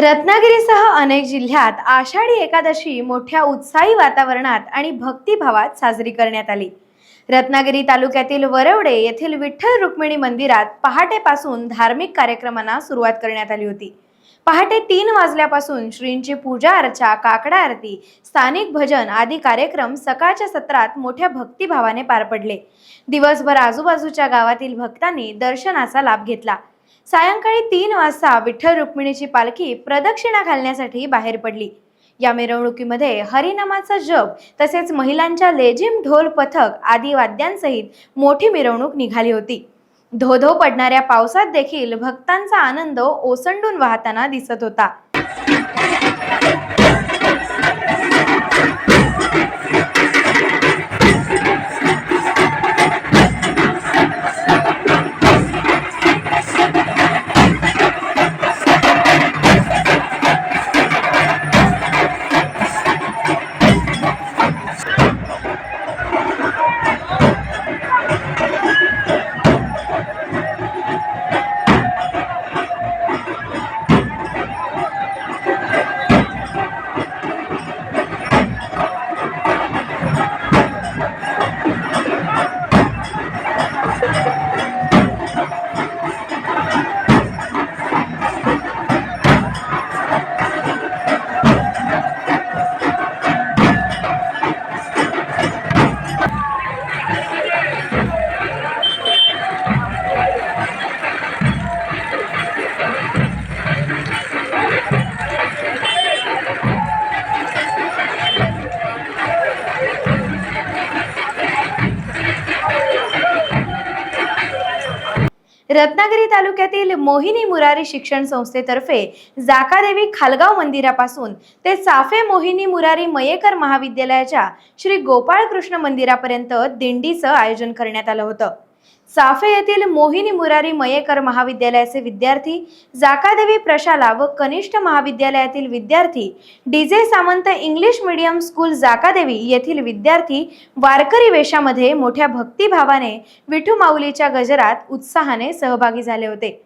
रत्नागिरीसह अनेक जिल्ह्यात आषाढी एकादशी मोठ्या उत्साही वातावरणात आणि भक्तिभावात साजरी करण्यात आली। रत्नागिरी तालुक्यातील वरवडे येथील विठ्ठल रुक्मिणी मंदिरात पहाटेपासून धार्मिक कार्यक्रमांना सुरुवात करण्यात आली होती। पहाटे 3 वाजल्यापासून श्रींची पूजा अर्चा, काकडा आरती, स्थानिक भजन आदी कार्यक्रम सकाळच्या सत्रात मोठ्या भक्तिभावाने पार पडले। दिवसभर आजूबाजूच्या गावातील भक्तांनी दर्शनाचा लाभ घेतला। सायंकाळी 3 वाजता विठ्ठल रुक्मिणीची पालखी प्रदक्षिणा घालण्यासाठी बाहेर पडली। या मिरवणुकीमध्ये हरिनामाचा जप तसेच महिलांच्या लेझिम, ढोल, पथक आदी वाद्यांसहित मोठी मिरवणूक निघाली होती। धो-धो पडणाऱ्या पावसात देखील भक्तांचा आनंद ओसंडून वाहताना दिसत होता। रत्नागिरी तालुक्यातील मोहिनी मुरारी शिक्षण संस्थेतर्फे जाकादेवी खालगाव मंदिरापासून ते चाफे मोहिनी मुरारी मयेकर महाविद्यालयाच्या श्री गोपाळ कृष्ण मंदिरापर्यंत दिंडीचं आयोजन करण्यात आलं होतं। चाफे येथील मोहिनी मुरारी मयेकर महाविद्यालयाचे विद्यार्थी, जाकादेवी प्रशाला व कनिष्ठ महाविद्यालयातील विद्यार्थी, DJ Samant English medium school Jakadevi येथील विद्यार्थी वारकरी वेशामध्ये मोठ्या भक्तिभावाने विठू माऊलीच्या गजरात उत्साहाने सहभागी झाले होते।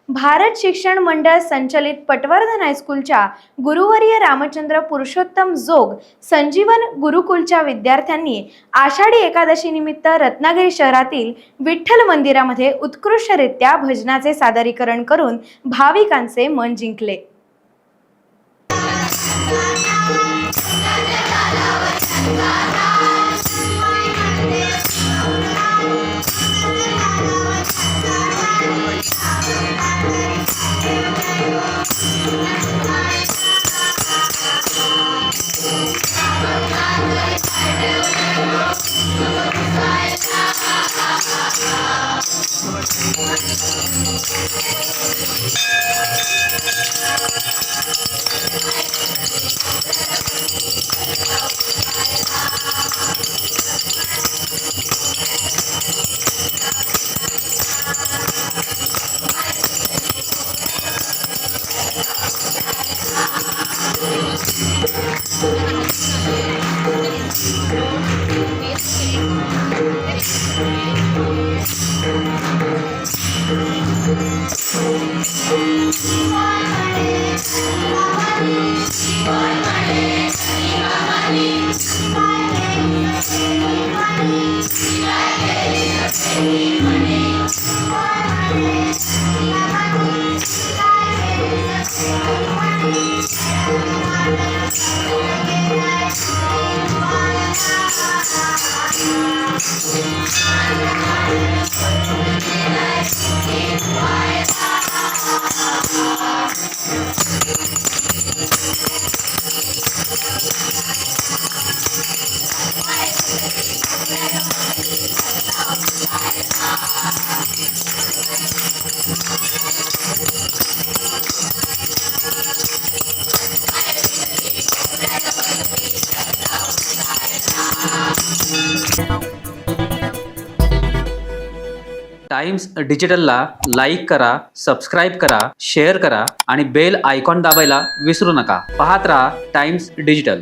भारत शिक्षण मंडळ संचलित पटवर्धन हायस्कूलच्या गुरुवर्य रामचंद्र पुरुषोत्तम जोग संजीवन गुरुकुलच्या विद्यार्थ्यांनी आषाढी एकादशी निमित्त रत्नागिरी शहरातील विठ्ठल मंदिरामध्ये उत्कृष्टरित्या भजनाचे सादरीकरण करून भाविकांचे मन जिंकले। टाइम्स डिजिटलला लाईक करा, सबस्क्राईब करा, शेअर करा आणि बेल आयकॉन दाबायला विसरू नका. पाहत राहा टाइम्स डिजिटल.